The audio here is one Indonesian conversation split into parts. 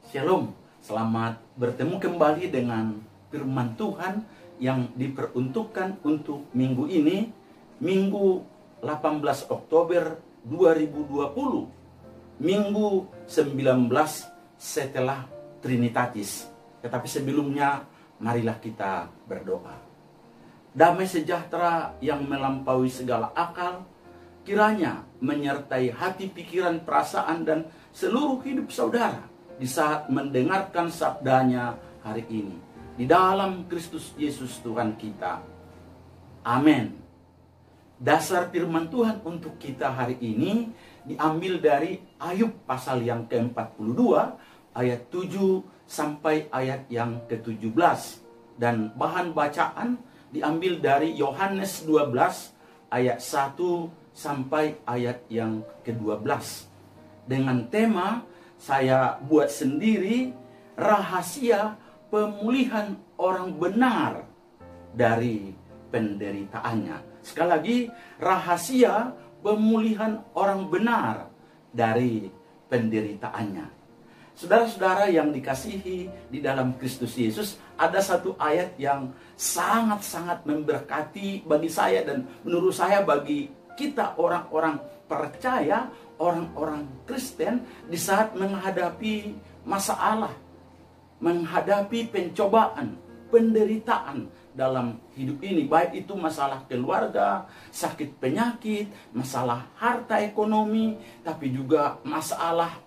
Shalom, selamat bertemu kembali dengan firman Tuhan yang diperuntukkan untuk minggu ini, Minggu 18 Oktober 2020, Minggu 19 setelah Trinitatis. Tetapi sebelumnya, marilah kita berdoa. Damai sejahtera yang melampaui segala akal, kiranya menyertai hati, pikiran, perasaan, dan seluruh hidup saudara di saat mendengarkan sabdanya hari ini. Di dalam Kristus Yesus Tuhan kita. Amin. Dasar firman Tuhan untuk kita hari ini diambil dari Ayub pasal yang ke-42 ayat 7 sampai ayat yang ke-17. Dan bahan bacaan diambil dari Yohanes 12 ayat 1 sampai ayat yang ke-12. Dengan tema saya buat sendiri, rahasia pemulihan orang benar dari penderitaannya. Sekali lagi, rahasia pemulihan orang benar dari penderitaannya. Saudara-saudara yang dikasihi di dalam Kristus Yesus, ada satu ayat yang sangat-sangat memberkati bagi saya dan menurut saya bagi kita orang-orang percaya, orang-orang Kristen di saat menghadapi masalah, menghadapi pencobaan, penderitaan dalam hidup ini, baik itu masalah keluarga, sakit penyakit, masalah harta ekonomi, tapi juga masalah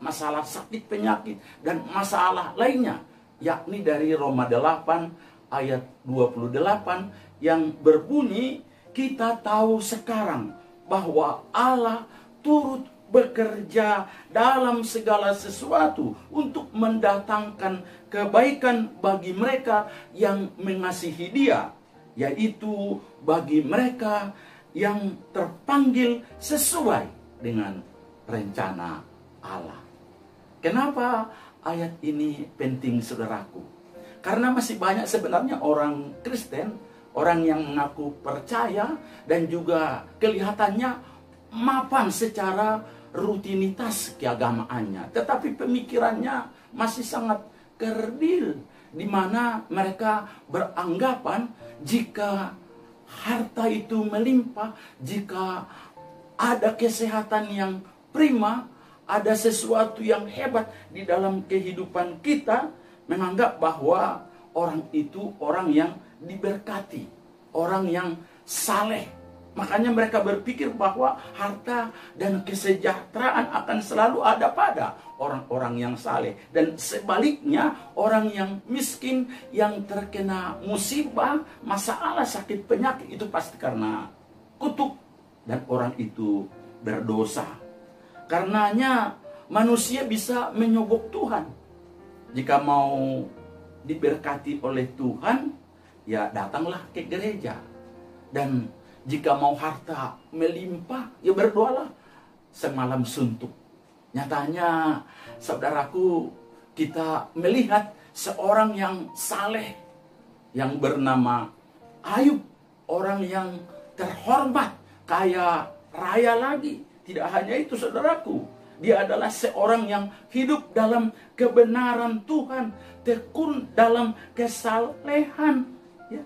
sakit penyakit dan masalah lainnya, yakni dari Roma 8 ayat 28 yang berbunyi, kita tahu sekarang bahwa Allah turut bekerja dalam segala sesuatu untuk mendatangkan kebaikan bagi mereka yang mengasihi Dia, yaitu bagi mereka yang terpanggil sesuai dengan rencana Allah. Kenapa ayat ini penting, saudaraku? Karena masih banyak sebenarnya orang Kristen, orang yang mengaku percaya dan juga kelihatannya mapan secara rutinitas keagamaannya, tetapi pemikirannya masih sangat kerdil, di mana mereka beranggapan jika harta itu melimpah, jika ada kesehatan yang prima, ada sesuatu yang hebat di dalam kehidupan kita, menganggap bahwa orang itu orang yang diberkati, orang yang saleh. Makanya mereka berpikir bahwa harta dan kesejahteraan akan selalu ada pada orang-orang yang saleh. Dan sebaliknya, orang yang miskin, yang terkena musibah, masalah, sakit penyakit, itu pasti karena kutuk. Dan orang itu berdosa. Karenanya manusia bisa menyogok Tuhan. Jika mau diberkati oleh Tuhan, ya datanglah ke gereja. Dan jika mau harta melimpah, ya berdoalah semalam suntuk. Nyatanya, saudaraku, kita melihat seorang yang saleh, yang bernama Ayub, orang yang terhormat, kaya raya lagi. Tidak hanya itu, saudaraku, dia adalah seorang yang hidup dalam kebenaran Tuhan, tekun dalam kesalehan, ya.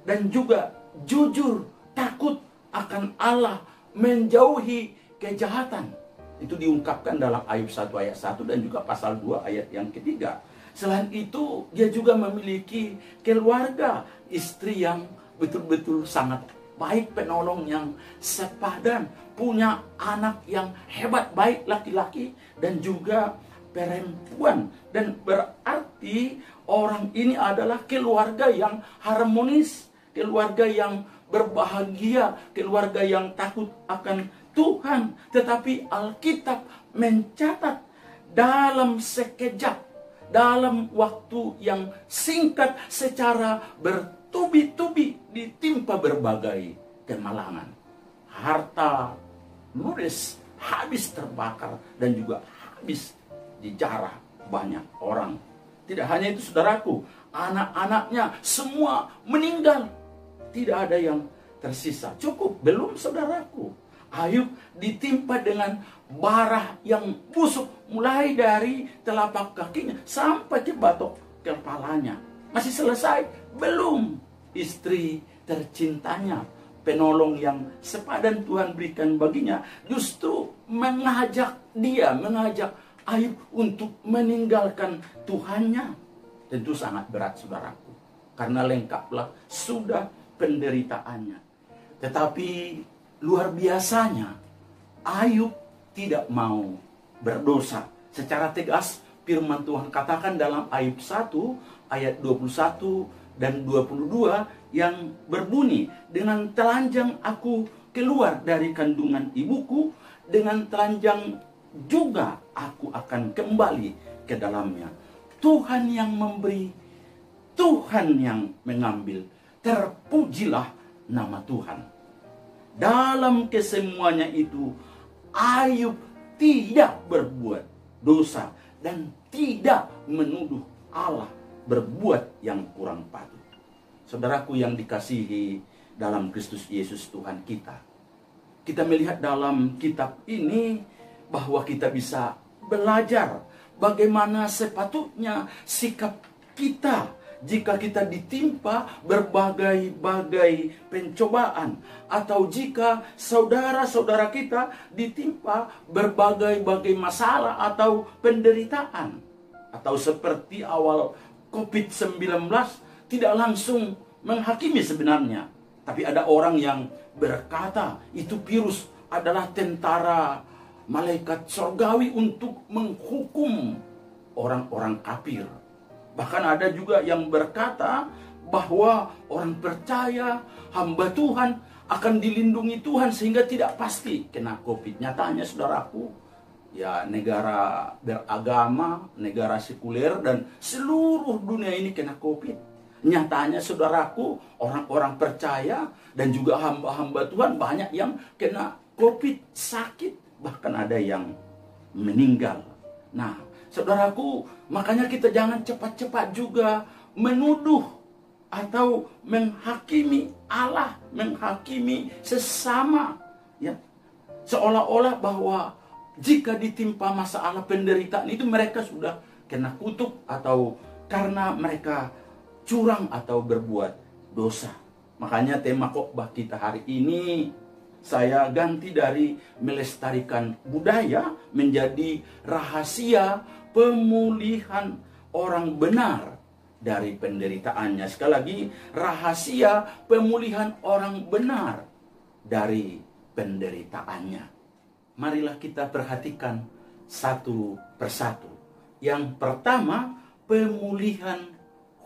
Dan juga jujur, takut akan Allah, menjauhi kejahatan. Itu diungkapkan dalam Ayub 1 ayat 1 dan juga pasal 2 ayat yang ketiga. Selain itu, dia juga memiliki keluarga, istri yang betul-betul sangat baik, penolong yang sepadan, punya anak yang hebat, baik laki-laki dan juga perempuan. Dan berarti orang ini adalah keluarga yang harmonis, keluarga yang berbahagia, keluarga yang takut akan Tuhan. Tetapi Alkitab mencatat dalam sekejap, dalam waktu yang singkat, secara bertubi-tubi ditimpa berbagai kemalangan. Harta ludes, habis terbakar, dan juga habis dijarah banyak orang. Tidak hanya itu, saudaraku, anak-anaknya semua meninggal. Tidak ada yang tersisa. Cukup belum, saudaraku? Ayub ditimpa dengan bara yang busuk, mulai dari telapak kakinya sampai ke batok kepalanya. Masih selesai? Belum. Istri tercintanya, penolong yang sepadan Tuhan berikan baginya, justru mengajak Ayub untuk meninggalkan Tuhannya. Tentu sangat berat, saudaraku, karena lengkaplah sudah penderitaannya. Tetapi luar biasanya, Ayub tidak mau berdosa. Secara tegas firman Tuhan katakan dalam Ayub 1 ayat 21 dan 22 yang berbunyi, dengan telanjang aku keluar dari kandungan ibuku, dengan telanjang juga aku akan kembali ke dalamnya. Tuhan yang memberi, Tuhan yang mengambil. Terpujilah nama Tuhan. Dalam kesemuanya itu, Ayub tidak berbuat dosa dan tidak menuduh Allah berbuat yang kurang patut. Saudaraku yang dikasihi dalam Kristus Yesus Tuhan kita, kita melihat dalam kitab ini bahwa kita bisa belajar bagaimana sepatutnya sikap kita jika kita ditimpa berbagai-bagai pencobaan, atau jika saudara-saudara kita ditimpa berbagai-bagai masalah atau penderitaan. Atau seperti awal COVID-19, tidak langsung menghakimi sebenarnya, tapi ada orang yang berkata itu virus adalah tentara malaikat surgawi untuk menghukum orang-orang kafir. Bahkan ada juga yang berkata bahwa orang percaya, hamba Tuhan akan dilindungi Tuhan sehingga tidak pasti kena COVID. Nyatanya saudaraku, ya negara beragama, negara sekuler dan seluruh dunia ini kena COVID. Nyatanya saudaraku, orang-orang percaya dan juga hamba-hamba Tuhan banyak yang kena COVID, sakit, bahkan ada yang meninggal. Nah, saudaraku, makanya kita jangan cepat-cepat juga menuduh atau menghakimi Allah, menghakimi sesama, ya. Seolah-olah bahwa jika ditimpa masalah penderitaan itu mereka sudah kena kutuk atau karena mereka curang atau berbuat dosa. Makanya tema khotbah kita hari ini saya ganti dari melestarikan budaya menjadi rahasia pemulihan orang benar dari penderitaannya. Sekali lagi, rahasia pemulihan orang benar dari penderitaannya. Marilah kita perhatikan satu persatu. Yang pertama, pemulihan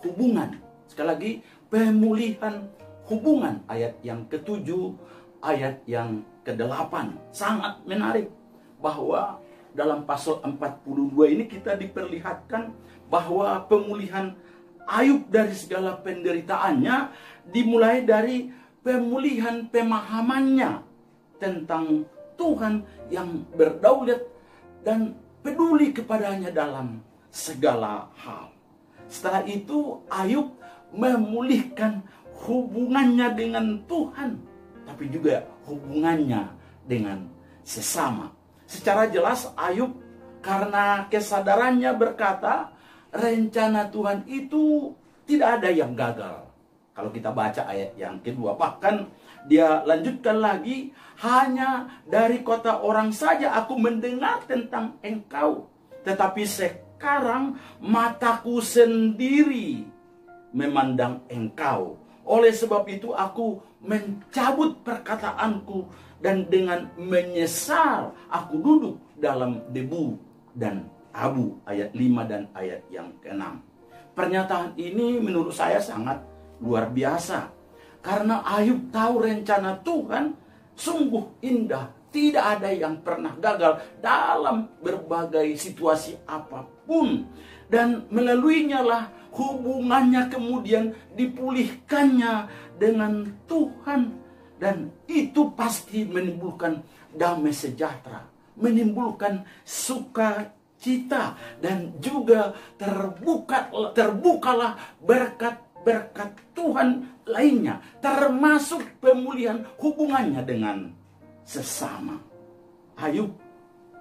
hubungan. Sekali lagi, pemulihan hubungan. Ayat yang ke-7, ayat yang ke-8. Sangat menarik bahwa dalam pasal 42 ini kita diperlihatkan bahwa pemulihan Ayub dari segala penderitaannya dimulai dari pemulihan pemahamannya tentang Tuhan yang berdaulat dan peduli kepadanya dalam segala hal. Setelah itu Ayub memulihkan hubungannya dengan Tuhan, tapi juga hubungannya dengan sesama. Secara jelas Ayub karena kesadarannya berkata, rencana Tuhan itu tidak ada yang gagal. Kalau kita baca ayat yang kedua, bahkan dia lanjutkan lagi, hanya dari kota orang saja aku mendengar tentang engkau, tetapi sekarang mataku sendiri memandang engkau. Oleh sebab itu aku mencabut perkataanku dan dengan menyesal aku duduk dalam debu dan abu. Ayat 5 dan ayat yang ke-6. Pernyataan ini menurut saya sangat luar biasa. Karena Ayub tahu rencana Tuhan sungguh indah. Tidak ada yang pernah gagal dalam berbagai situasi apapun. Dan melaluinya lah hubungannya kemudian dipulihkannya dengan Tuhan. Dan itu pasti menimbulkan damai sejahtera, menimbulkan sukacita, dan juga terbukalah berkat-berkat Tuhan lainnya, termasuk pemulihan hubungannya dengan sesama. Ayub,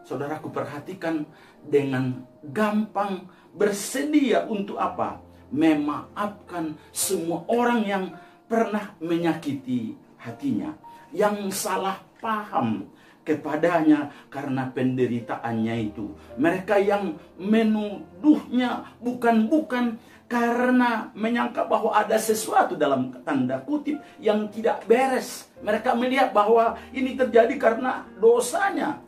saudaraku, perhatikan, dengan gampang bersedia untuk apa? Memaafkan semua orang yang pernah menyakiti hatinya, yang salah paham kepadanya karena penderitaannya itu. Mereka yang menuduhnya bukan karena menyangka bahwa ada sesuatu dalam tanda kutip yang tidak beres. Mereka melihat bahwa ini terjadi karena dosanya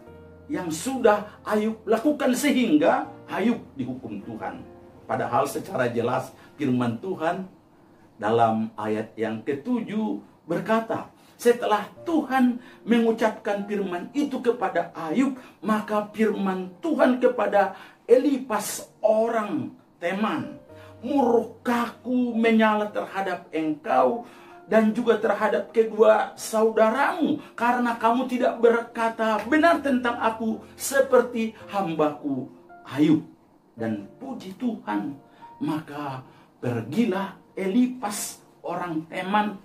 yang sudah Ayub lakukan, sehingga Ayub dihukum Tuhan. Padahal secara jelas firman Tuhan dalam ayat yang ke-7 berkata, setelah Tuhan mengucapkan firman itu kepada Ayub, maka firman Tuhan kepada Elifas orang Teman, murkaku menyala terhadap engkau dan juga terhadap kedua saudaramu, karena kamu tidak berkata benar tentang aku seperti hambaku Ayub. Dan puji Tuhan, maka pergilah Elifas orang Teman,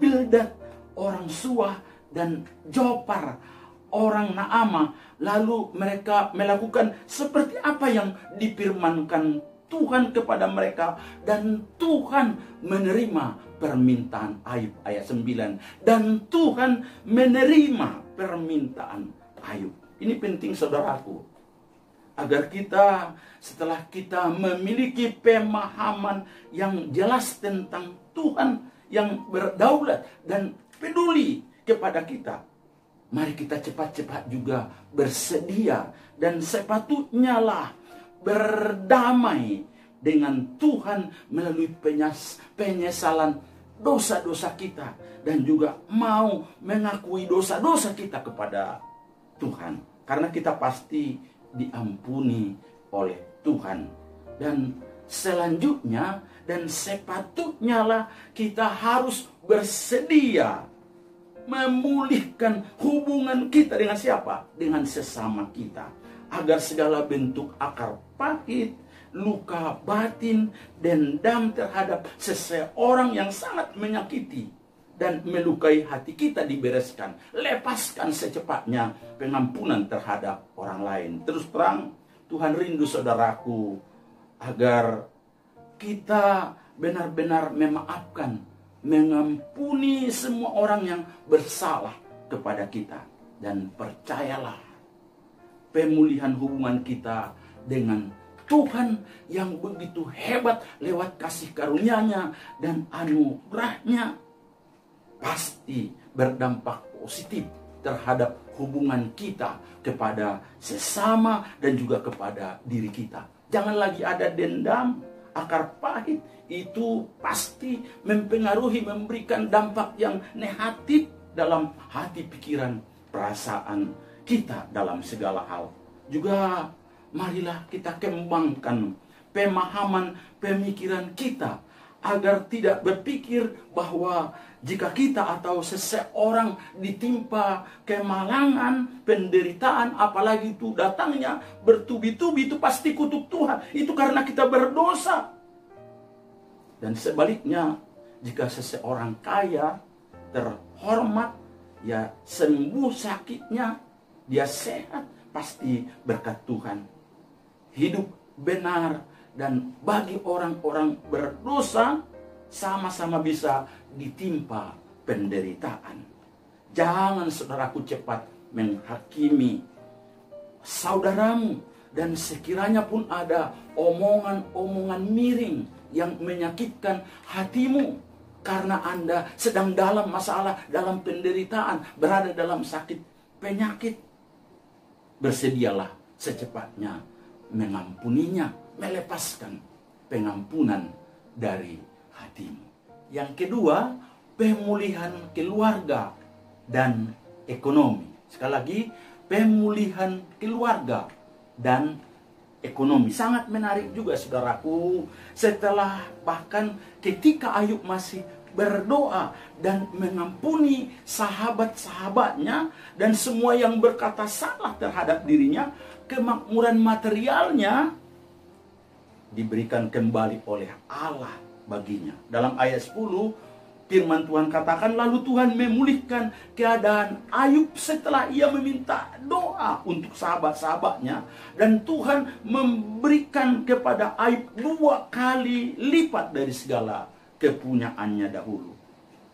Bildad orang Suah, dan Jopar orang Naamah. Lalu mereka melakukan seperti apa yang difirmankan Tuhan kepada mereka, dan Tuhan menerima permintaan Ayub. Ayat 9, dan Tuhan menerima permintaan Ayub. Ini penting, saudaraku, agar kita, setelah kita memiliki pemahaman yang jelas tentang Tuhan yang berdaulat dan peduli kepada kita, mari kita cepat-cepat juga bersedia dan sepatutnya lah berdamai dengan Tuhan melalui penyesalan dosa-dosa kita, dan juga mau mengakui dosa-dosa kita kepada Tuhan, karena kita pasti diampuni oleh Tuhan. Dan selanjutnya dan sepatutnya lah kita harus bersedia memulihkan hubungan kita dengan siapa? Dengan sesama kita, agar segala bentuk akar pahit, luka batin, dendam terhadap seseorang yang sangat menyakiti dan melukai hati kita dibereskan. Lepaskan secepatnya pengampunan terhadap orang lain. Terus terang, Tuhan rindu, saudaraku, agar kita benar-benar memaafkan, mengampuni semua orang yang bersalah kepada kita. Dan percayalah, pemulihan hubungan kita dengan Tuhan yang begitu hebat lewat kasih karunia-Nya dan anugerah-Nya pasti berdampak positif terhadap hubungan kita kepada sesama dan juga kepada diri kita. Jangan lagi ada dendam, akar pahit. Itu pasti mempengaruhi, memberikan dampak yang negatif dalam hati, pikiran, perasaan kita dalam segala hal. Juga marilah kita kembangkan pemahaman pemikiran kita, agar tidak berpikir bahwa jika kita atau seseorang ditimpa kemalangan, penderitaan, apalagi itu datangnya bertubi-tubi, itu pasti kutuk Tuhan. Itu karena kita berdosa. Dan sebaliknya, jika seseorang kaya, terhormat, ya sembuh sakitnya, dia sehat, pasti berkat Tuhan. Hidup benar, dan bagi orang-orang berdosa sama-sama bisa ditimpa penderitaan. Jangan, saudaraku, cepat menghakimi saudaramu, dan sekiranya pun ada omongan-omongan miring yang menyakitkan hatimu karena Anda sedang dalam masalah, dalam penderitaan, berada dalam sakit penyakit, bersedialah secepatnya mengampuninya, melepaskan pengampunan dari hatimu. Yang kedua, pemulihan keluarga dan ekonomi. Sekali lagi, pemulihan keluarga dan ekonomi. Sangat menarik juga, saudaraku. Setelah bahkan ketika Ayub masih berdoa dan mengampuni sahabat-sahabatnya dan semua yang berkata salah terhadap dirinya, kemakmuran materialnya diberikan kembali oleh Allah baginya. Dalam ayat 10, Firman Tuhan katakan, lalu Tuhan memulihkan keadaan Ayub setelah ia meminta doa untuk sahabat-sahabatnya. Dan Tuhan memberikan kepada Ayub 2 kali lipat dari segala kepunyaannya dahulu.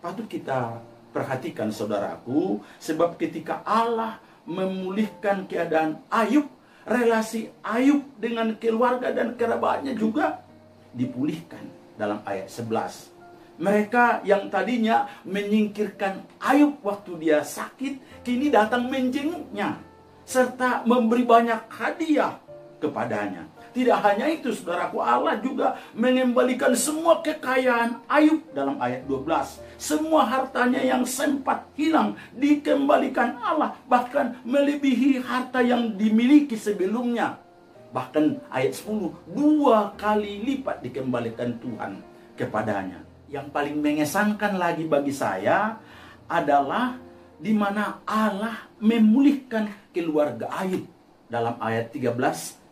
Patut kita perhatikan saudaraku, sebab ketika Allah memulihkan keadaan Ayub, relasi Ayub dengan keluarga dan kerabatnya juga dipulihkan dalam ayat 11. Mereka yang tadinya menyingkirkan Ayub waktu dia sakit, kini datang menjenguknya, serta memberi banyak hadiah kepadanya. Tidak hanya itu saudaraku, Allah juga mengembalikan semua kekayaan Ayub dalam ayat 12. Semua hartanya yang sempat hilang dikembalikan Allah, bahkan melebihi harta yang dimiliki sebelumnya. Bahkan ayat 10, 2 kali lipat dikembalikan Tuhan kepadanya. Yang paling mengesankan lagi bagi saya adalah di mana Allah memulihkan keluarga Ayub dalam ayat 13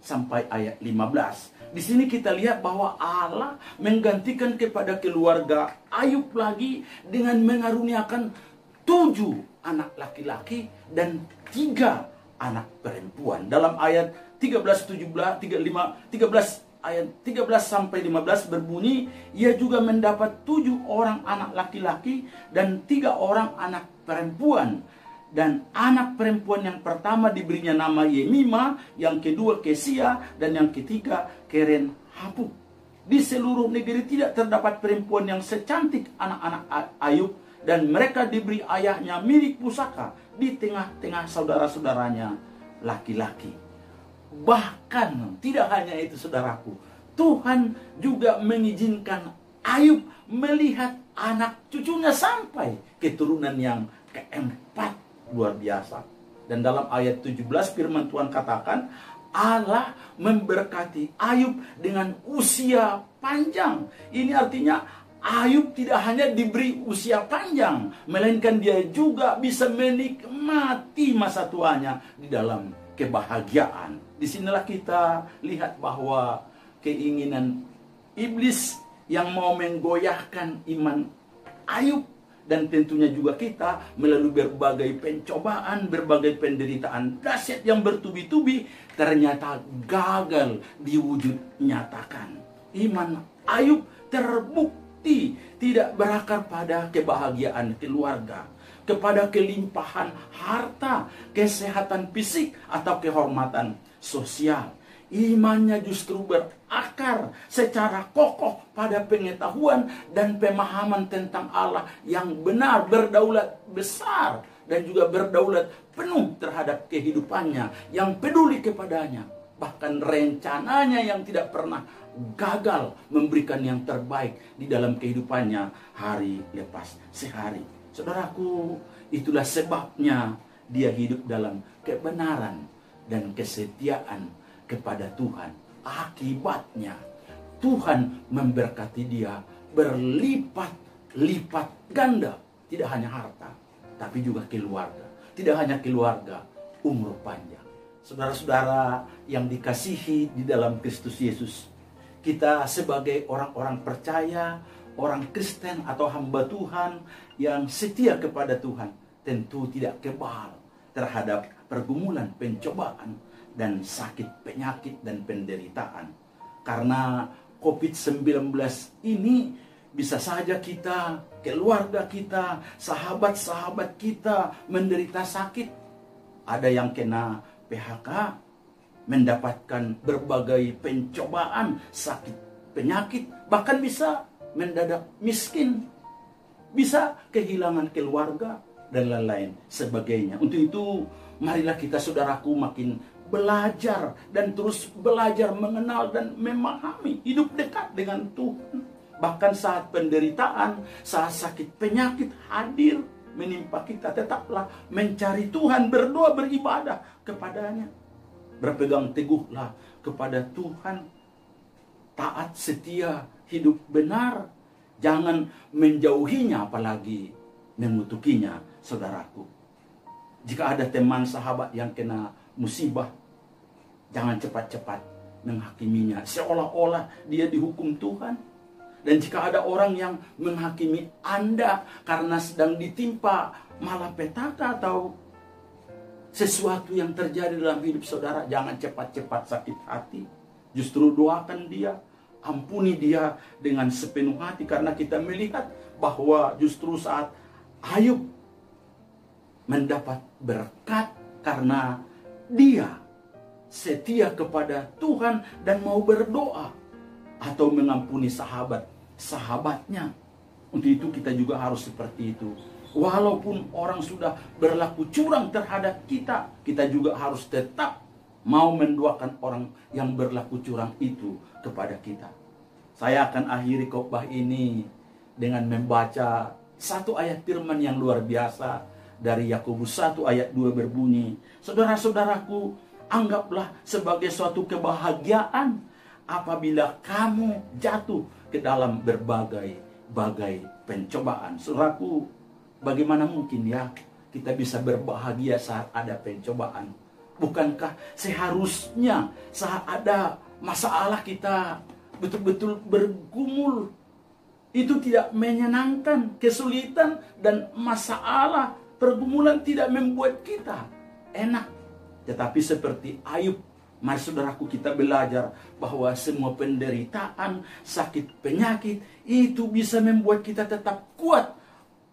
sampai ayat 15. Di sini kita lihat bahwa Allah menggantikan kepada keluarga Ayub lagi dengan mengaruniakan 7 anak laki-laki dan 3 anak perempuan. Dalam ayat 13 ayat 13 sampai 15 berbunyi, ia juga mendapat 7 orang anak laki-laki dan 3 orang anak perempuan. Dan anak perempuan yang pertama diberinya nama Yemima, yang kedua Kesia, dan yang ketiga Keren Hapuk. Di seluruh negeri tidak terdapat perempuan yang secantik anak-anak Ayub, dan mereka diberi ayahnya milik pusaka di tengah-tengah saudara-saudaranya laki-laki. Bahkan tidak hanya itu saudaraku, Tuhan juga mengizinkan Ayub melihat anak cucunya sampai keturunan yang keempat. Luar biasa. Dan dalam ayat 17 firman Tuhan katakan, Allah memberkati Ayub dengan usia panjang. Ini artinya Ayub tidak hanya diberi usia panjang, melainkan dia juga bisa menikmati masa tuanya di dalam kebahagiaan. Disinilah kita lihat bahwa keinginan iblis yang mau menggoyahkan iman Ayub, dan tentunya juga kita melalui berbagai pencobaan, berbagai penderitaan dahsyat yang bertubi-tubi, ternyata gagal diwujud nyatakan. Iman Ayub terbukti tidak berakar pada kebahagiaan keluarga, kepada kelimpahan harta, kesehatan fisik, atau kehormatan sosial. Imannya justru berakar secara kokoh pada pengetahuan dan pemahaman tentang Allah yang benar, berdaulat besar, dan juga berdaulat penuh terhadap kehidupannya, yang peduli kepadanya. Bahkan rencananya yang tidak pernah gagal memberikan yang terbaik di dalam kehidupannya hari lepas sehari. Saudaraku, itulah sebabnya dia hidup dalam kebenaran dan kesetiaan kepada Tuhan. Akibatnya Tuhan memberkati dia berlipat-lipat ganda. Tidak hanya harta, tapi juga keluarga. Tidak hanya keluarga, umur panjang. Saudara-saudara yang dikasihi di dalam Kristus Yesus, kita sebagai orang-orang percaya, orang Kristen atau hamba Tuhan yang setia kepada Tuhan, tentu tidak kebal terhadap pergumulan, pencobaan, dan sakit, penyakit, dan penderitaan. Karena COVID-19 ini bisa saja kita, keluarga kita, sahabat-sahabat kita menderita sakit. Ada yang kena PHK, mendapatkan berbagai pencobaan, sakit, penyakit, bahkan bisa mendadak miskin, bisa kehilangan keluarga, dan lain-lain sebagainya. Untuk itu, marilah kita saudaraku makin belajar dan terus belajar mengenal dan memahami, hidup dekat dengan Tuhan. Bahkan saat penderitaan, saat sakit penyakit hadir menimpa kita, tetaplah mencari Tuhan, berdoa, beribadah kepadanya. Berpegang teguhlah kepada Tuhan, taat, setia, hidup benar. Jangan menjauhinya, apalagi mengutukinya, saudaraku. Jika ada teman sahabat yang kena musibah, jangan cepat-cepat menghakiminya seolah-olah dia dihukum Tuhan. Dan jika ada orang yang menghakimi Anda karena sedang ditimpa malapetaka atau sesuatu yang terjadi dalam hidup saudara, jangan cepat-cepat sakit hati. Justru doakan dia, ampuni dia dengan sepenuh hati. Karena kita melihat bahwa justru saat Ayub mendapat berkat karena dia setia kepada Tuhan dan mau berdoa atau mengampuni sahabatnya. Untuk itu kita juga harus seperti itu. Walaupun orang sudah berlaku curang terhadap kita, kita juga harus tetap mau mendoakan orang yang berlaku curang itu kepada kita. Saya akan akhiri khotbah ini dengan membaca satu ayat firman yang luar biasa dari Yakobus 1 ayat 2 berbunyi, saudara-saudaraku, anggaplah sebagai suatu kebahagiaan apabila kamu jatuh ke dalam berbagai pencobaan. Saudaraku, bagaimana mungkin ya kita bisa berbahagia saat ada pencobaan? Bukankah seharusnya saat ada masalah kita betul-betul bergumul? Itu tidak menyenangkan. Kesulitan dan masalah, pergumulan tidak membuat kita enak. Tetapi seperti Ayub, mari saudaraku kita belajar bahwa semua penderitaan, sakit, penyakit itu bisa membuat kita tetap kuat,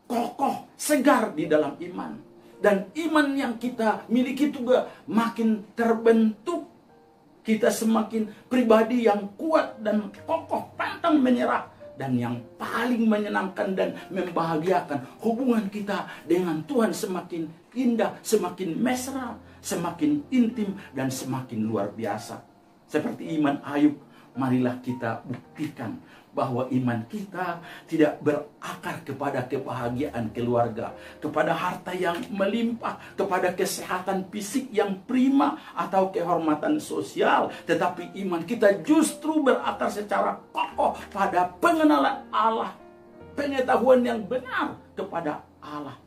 kokoh, segar di dalam iman. Dan iman yang kita miliki juga makin terbentuk. Kita semakin pribadi yang kuat dan kokoh, pantang menyerah. Dan yang paling menyenangkan dan membahagiakan, hubungan kita dengan Tuhan semakin indah, semakin mesra, semakin intim, dan semakin luar biasa. Seperti iman Ayub, marilah kita buktikan bahwa iman kita tidak berakar kepada kebahagiaan keluarga, kepada harta yang melimpah, kepada kesehatan fisik yang prima, atau kehormatan sosial. Tetapi iman kita justru berakar secara kokoh pada pengenalan Allah, pengetahuan yang benar kepada Allah.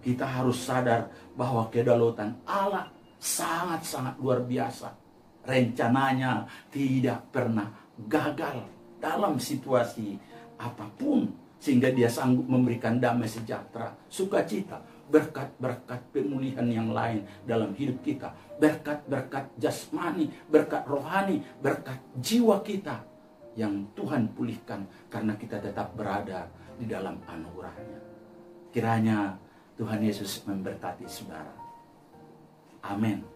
Kita harus sadar bahwa kedaulatan Allah sangat-sangat luar biasa. Rencananya tidak pernah gagal dalam situasi apapun, sehingga dia sanggup memberikan damai sejahtera, sukacita, berkat-berkat pemulihan yang lain dalam hidup kita, berkat-berkat jasmani, berkat rohani, berkat jiwa kita yang Tuhan pulihkan karena kita tetap berada di dalam anugerahnya. Kiranya Tuhan Yesus memberkati saudara. Amin.